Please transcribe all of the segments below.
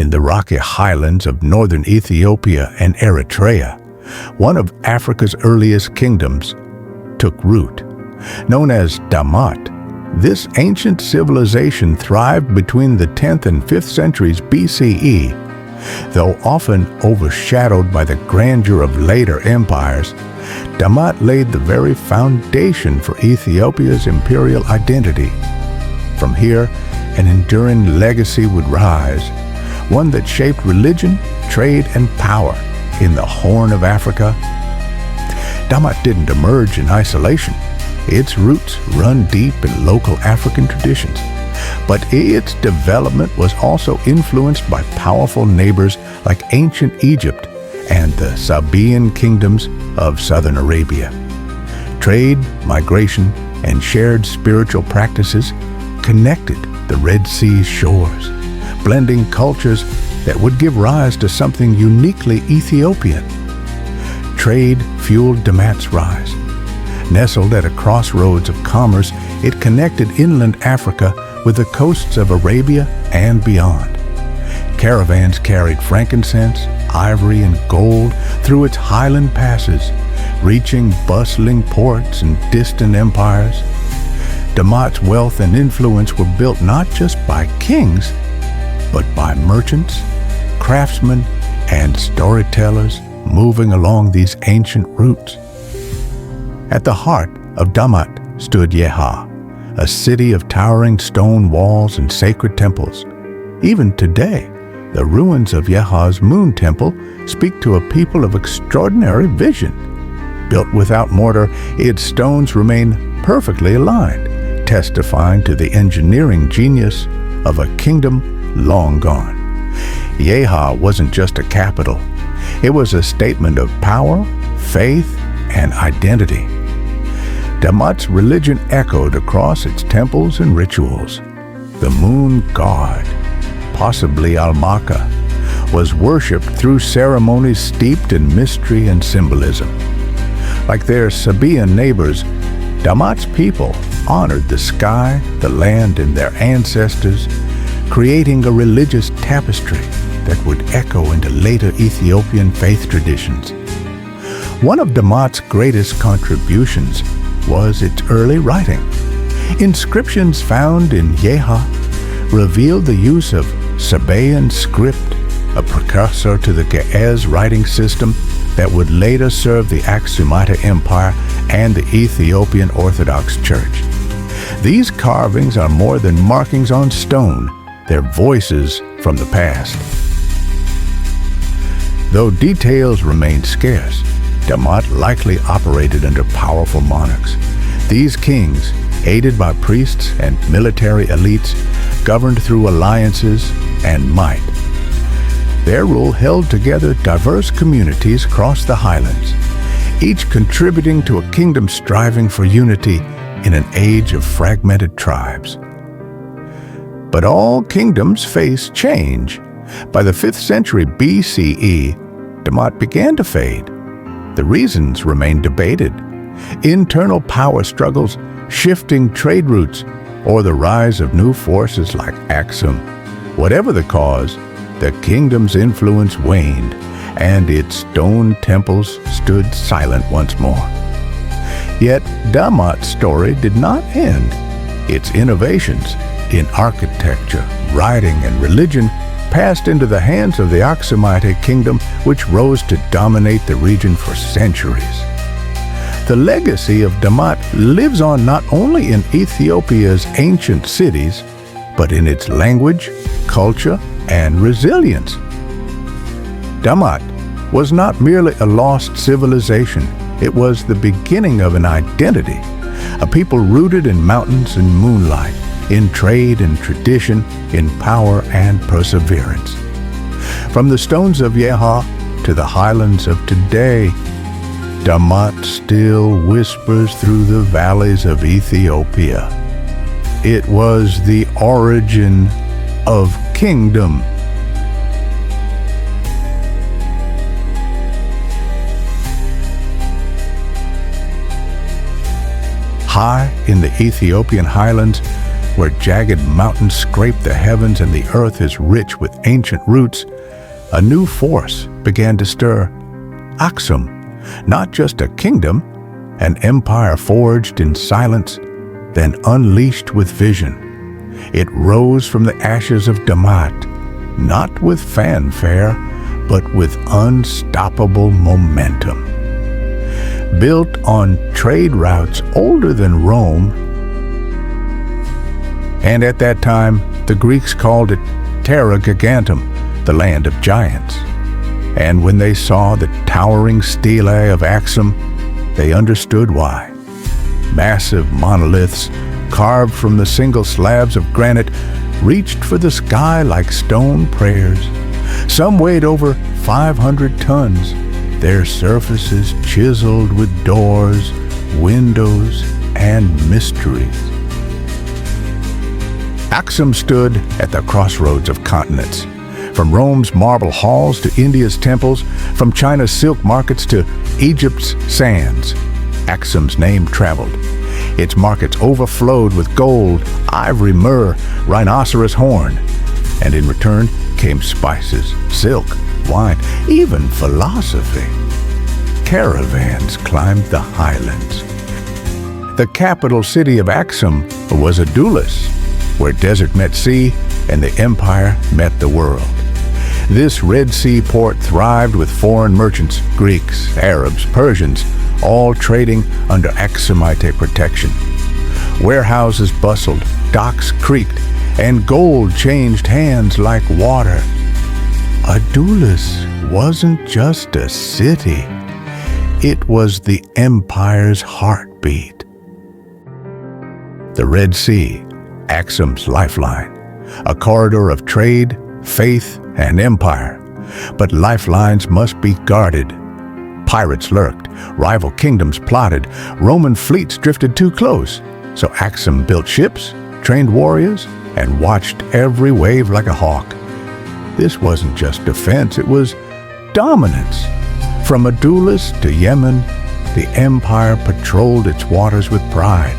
in the rocky highlands of northern Ethiopia and Eritrea, one of Africa's earliest kingdoms took root. Known as Damat, this ancient civilization thrived between the 10th and 5th centuries BCE. Though often overshadowed by the grandeur of later empires, Damat laid the very foundation for Ethiopia's imperial identity. From here, an enduring legacy would rise, one that shaped religion, trade, and power in the Horn of Africa. Damat didn't emerge in isolation. Its roots run deep in local African traditions, but its development was also influenced by powerful neighbors like ancient Egypt and the Sabaean kingdoms of southern Arabia. Trade, migration, and shared spiritual practices connected the Red Sea's shores, blending cultures that would give rise to something uniquely Ethiopian. Trade fueled Damat's rise. Nestled at a crossroads of commerce, it connected inland Africa with the coasts of Arabia and beyond. Caravans carried frankincense, ivory, and gold through its highland passes, reaching bustling ports and distant empires. Damat's wealth and influence were built not just by kings, but by merchants, craftsmen, and storytellers moving along these ancient routes. At the heart of Damat stood Yeha, a city of towering stone walls and sacred temples. Even today, the ruins of Yeha's moon temple speak to a people of extraordinary vision. Built without mortar, its stones remain perfectly aligned, testifying to the engineering genius of a kingdom long gone. Yeha wasn't just a capital. It was a statement of power, faith, and identity. Damat's religion echoed across its temples and rituals. The moon god, possibly Almaka, was worshipped through ceremonies steeped in mystery and symbolism. Like their Sabaean neighbors, Damat's people honored the sky, the land, and their ancestors, creating a religious tapestry that would echo into later Ethiopian faith traditions. One of Damat's greatest contributions was its early writing. Inscriptions found in Yeha revealed the use of Sabaean script, a precursor to the Ge'ez writing system that would later serve the Aksumite Empire and the Ethiopian Orthodox Church. These carvings are more than markings on stone, they're voices from the past. Though details remain scarce, Damat likely operated under powerful monarchs. These kings, aided by priests and military elites, governed through alliances and might. Their rule held together diverse communities across the highlands, each contributing to a kingdom striving for unity in an age of fragmented tribes. But all kingdoms face change. By the 5th century BCE, Damat began to fade. The reasons remain debated. Internal power struggles, shifting trade routes, or the rise of new forces like Aksum. Whatever the cause, the kingdom's influence waned, and its stone temples stood silent once more. Yet Damat's story did not end. Its innovations in architecture, writing, and religion passed into the hands of the Aksumite kingdom, which rose to dominate the region for centuries. The legacy of Damat lives on not only in Ethiopia's ancient cities, but in its language, culture, and resilience. Damat was not merely a lost civilization, it was the beginning of an identity, a people rooted in mountains and moonlight, in trade and tradition, in power and perseverance. From the stones of Yeha to the highlands of today, Damat still whispers through the valleys of Ethiopia. It was the origin of kingdom. High in the Ethiopian highlands, where jagged mountains scrape the heavens and the earth is rich with ancient roots, a new force began to stir. Aksum, not just a kingdom, an empire forged in silence, then unleashed with vision. It rose from the ashes of Damat, not with fanfare, but with unstoppable momentum. Built on trade routes older than Rome, and at that time the Greeks called it Terra Gigantum, the land of giants. And when they saw the towering stelae of Aksum, they understood why. Massive monoliths, carved from the single slabs of granite, reached for the sky like stone prayers. Some weighed over 500 tons, their surfaces chiseled with doors, windows, and mysteries. Aksum stood at the crossroads of continents. From Rome's marble halls to India's temples, from China's silk markets to Egypt's sands, Aksum's name traveled. Its markets overflowed with gold, ivory, myrrh, rhinoceros horn, and in return came spices, silk, wine, even philosophy. Caravans climbed the highlands. The capital city of Aksum was Adulis, where desert met sea and the empire met the world. This Red Sea port thrived with foreign merchants, Greeks, Arabs, Persians, all trading under Aksumite protection. Warehouses bustled, docks creaked, and gold changed hands like water. Adulis wasn't just a city. It was the empire's heartbeat. The Red Sea, Aksum's lifeline, a corridor of trade, faith, and empire. But lifelines must be guarded. Pirates lurked, rival kingdoms plotted, Roman fleets drifted too close. So Aksum built ships, trained warriors, and watched every wave like a hawk. This wasn't just defense, it was dominance. From Adulis to Yemen, the empire patrolled its waters with pride.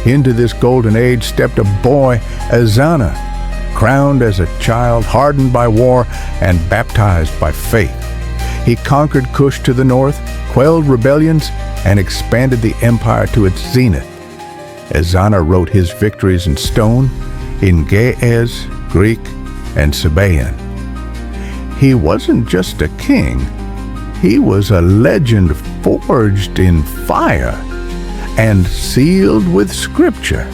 Into this golden age stepped a boy, Ezana, crowned as a child, hardened by war, and baptized by faith. He conquered Kush to the north, quelled rebellions, and expanded the empire to its zenith. Ezana wrote his victories in stone, in Ge'ez, Greek, and Sabaean. He wasn't just a king, he was a legend forged in fire and sealed with scripture.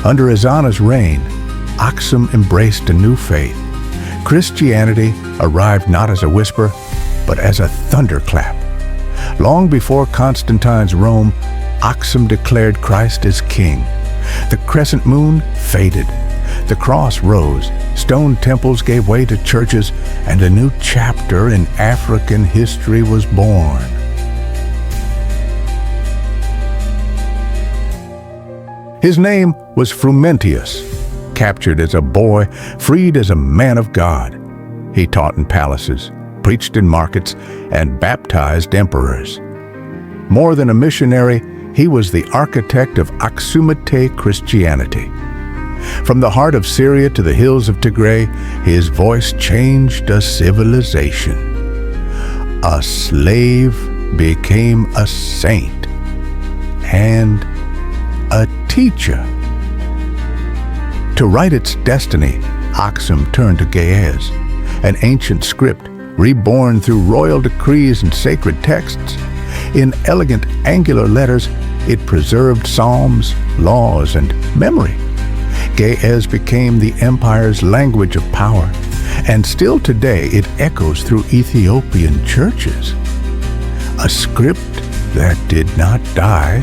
Under Ezana's reign, Aksum embraced a new faith. Christianity arrived not as a whisper, but as a thunderclap. Long before Constantine's Rome, Aksum declared Christ as king. The crescent moon faded. The cross rose. Stone temples gave way to churches, and a new chapter in African history was born. His name was Frumentius. Captured as a boy, freed as a man of God. He taught in palaces, preached in markets, and baptized emperors. More than a missionary, he was the architect of Aksumite Christianity. From the heart of Syria to the hills of Tigray, his voice changed a civilization. A slave became a saint, and a teacher. To write its destiny, Aksum turned to Ge'ez, an ancient script reborn through royal decrees and sacred texts. In elegant angular letters, it preserved psalms, laws, and memory. Ge'ez became the empire's language of power, and still today it echoes through Ethiopian churches. A script that did not die,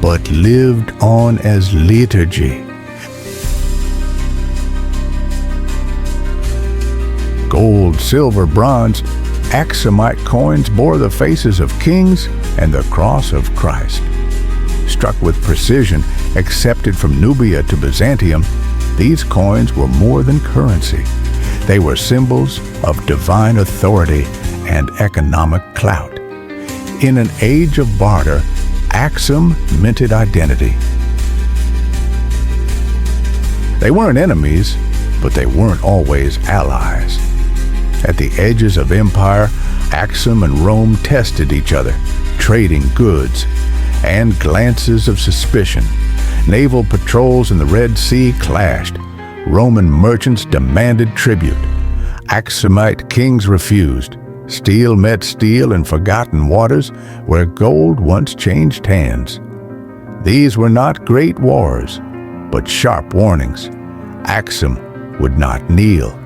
but lived on as liturgy. Gold, silver, bronze, Aksumite coins bore the faces of kings and the cross of Christ. Struck with precision, accepted from Nubia to Byzantium, these coins were more than currency. They were symbols of divine authority and economic clout. In an age of barter, Aksum minted identity. They weren't enemies, but they weren't always allies. At the edges of empire, Aksum and Rome tested each other, trading goods and glances of suspicion. Naval patrols in the Red Sea clashed. Roman merchants demanded tribute. Aksumite kings refused. Steel met steel in forgotten waters where gold once changed hands. These were not great wars, but sharp warnings. Aksum would not kneel.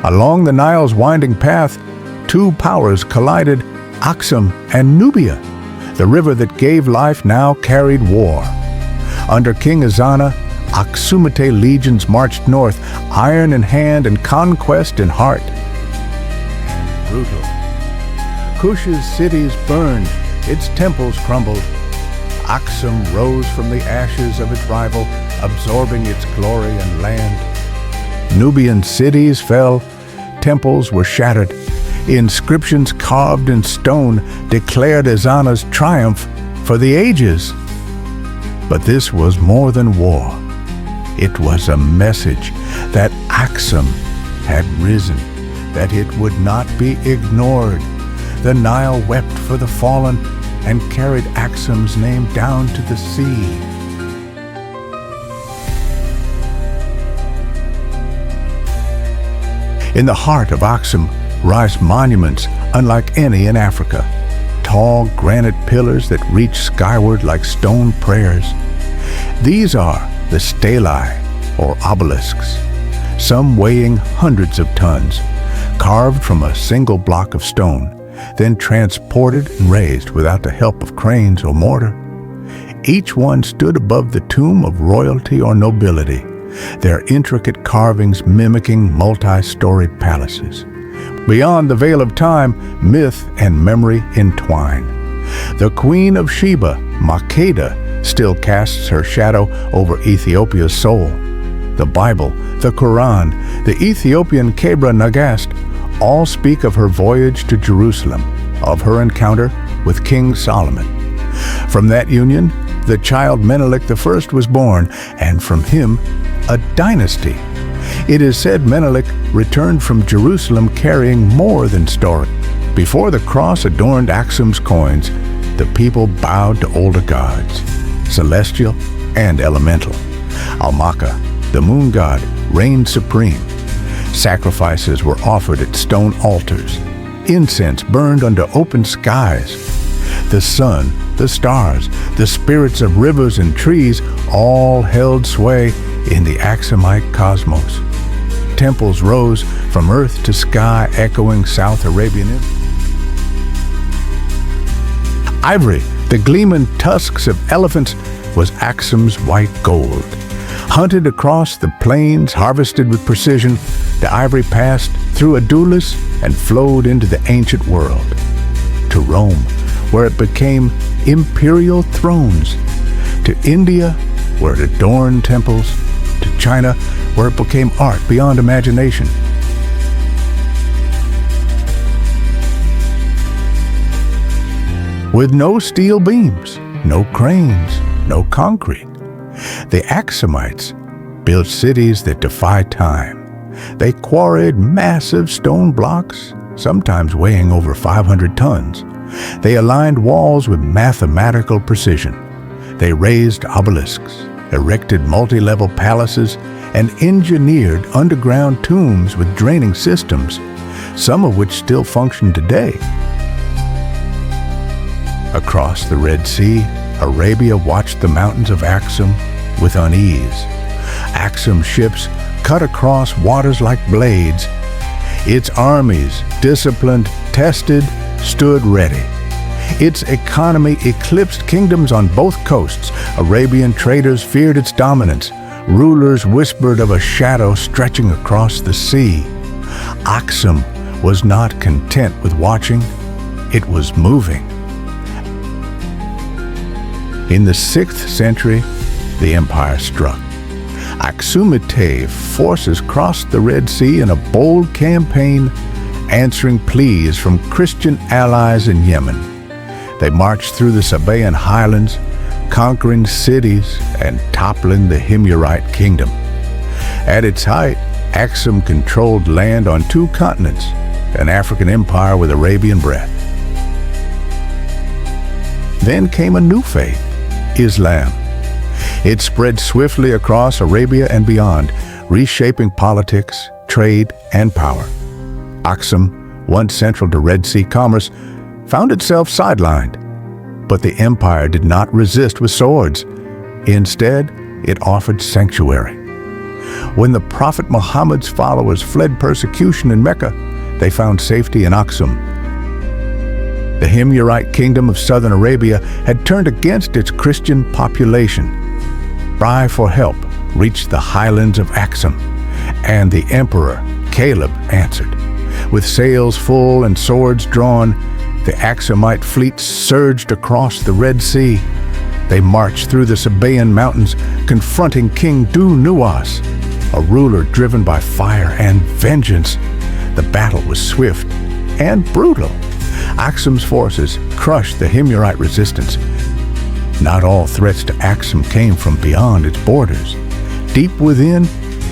Along the Nile's winding path, two powers collided, Aksum and Nubia. The river that gave life now carried war. Under King Ezana, Aksumite legions marched north, iron in hand and conquest in heart. And brutal. Kush's cities burned, its temples crumbled. Aksum rose from the ashes of its rival, absorbing its glory and land. Nubian cities fell, temples were shattered. Inscriptions carved in stone declared Ezana's triumph for the ages. But this was more than war. It was a message that Aksum had risen, that it would not be ignored. The Nile wept for the fallen and carried Aksum's name down to the sea. In the heart of Aksum rise monuments unlike any in Africa, tall granite pillars that reach skyward like stone prayers. These are the stelae, or obelisks, some weighing hundreds of tons, carved from a single block of stone, then transported and raised without the help of cranes or mortar. Each one stood above the tomb of royalty or nobility, their intricate carvings mimicking multi-storied palaces. Beyond the veil of time, myth and memory entwine. The Queen of Sheba, Makeda, still casts her shadow over Ethiopia's soul. The Bible, the Quran, the Ethiopian Kebra Nagast all speak of her voyage to Jerusalem, of her encounter with King Solomon. From that union, the child Menelik I was born, and from him, a dynasty. It is said Menelik returned from Jerusalem carrying more than story. Before the cross adorned Aksum's coins, the people bowed to older gods, celestial and elemental. Almaka, the moon god, reigned supreme. Sacrifices were offered at stone altars. Incense burned under open skies. The sun, the stars, the spirits of rivers and trees all held sway in the Aksumite cosmos. Temples rose from earth to sky, echoing South Arabian. Ivory, the gleaming tusks of elephants, was Aksum's white gold. Hunted across the plains, harvested with precision, the ivory passed through Adulis and flowed into the ancient world. To Rome, where it became imperial thrones. To India, where it adorned temples. To China, where it became art beyond imagination. With no steel beams, no cranes, no concrete, the Aksumites built cities that defy time. They quarried massive stone blocks, sometimes weighing over 500 tons. They aligned walls with mathematical precision. They raised obelisks, erected multi-level palaces, and engineered underground tombs with draining systems, some of which still function today. Across the Red Sea, Arabia watched the mountains of Aksum with unease. Aksum ships cut across waters like blades. Its armies, disciplined, tested, stood ready. Its economy eclipsed kingdoms on both coasts. Arabian traders feared its dominance. Rulers whispered of a shadow stretching across the sea. Aksum was not content with watching. It was moving. In the 6th century, the empire struck. Aksumite forces crossed the Red Sea in a bold campaign, answering pleas from Christian allies in Yemen. They marched through the Sabaean highlands, conquering cities and toppling the Himyarite kingdom. At its height, Aksum controlled land on 2 continents, an African empire with Arabian breadth. Then came a new faith, Islam. It spread swiftly across Arabia and beyond, reshaping politics, trade, and power. Aksum, once central to Red Sea commerce, found itself sidelined. But the empire did not resist with swords. Instead, it offered sanctuary. When the Prophet Muhammad's followers fled persecution in Mecca, they found safety in Aksum. The Himyarite kingdom of southern Arabia had turned against its Christian population. Cry for help reached the highlands of Aksum, and the emperor, Caleb, answered. With sails full and swords drawn, the Aksumite fleet surged across the Red Sea. They marched through the Sabaean mountains, confronting King Nuwas, a ruler driven by fire and vengeance. The battle was swift and brutal. Aksum's forces crushed the Himyarite resistance. Not all threats to Aksum came from beyond its borders. Deep within,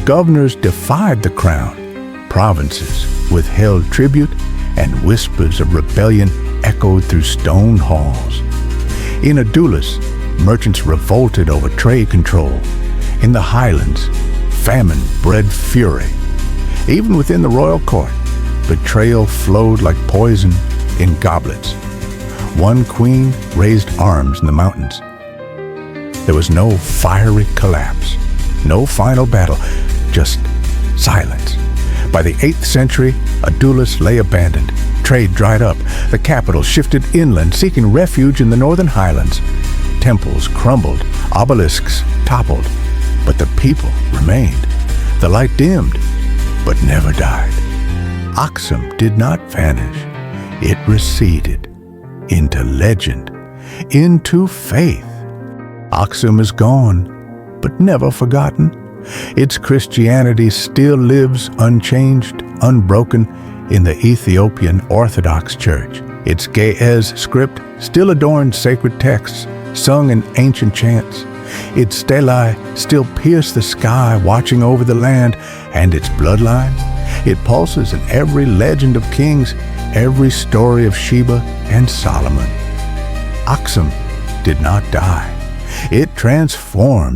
governors defied the crown. Provinces withheld tribute, and whispers of rebellion echoed through stone halls. In Adulis, merchants revolted over trade control. In the highlands, famine bred fury. Even within the royal court, betrayal flowed like poison in goblets. One queen raised arms in the mountains. There was no fiery collapse, no final battle, just silence. By the 8th century, Adulis lay abandoned. Trade dried up. The capital shifted inland, seeking refuge in the northern highlands. Temples crumbled, obelisks toppled, but the people remained. The light dimmed, but never died. Aksum did not vanish. It receded into legend, into faith. Aksum is gone, but never forgotten. Its Christianity still lives unchanged, unbroken in the Ethiopian Orthodox Church. Its Ge'ez script still adorns sacred texts, sung in ancient chants. Its stelae still pierce the sky, watching over the land, and its bloodline, it pulses in every legend of kings, every story of Sheba and Solomon. Aksum did not die. It transformed.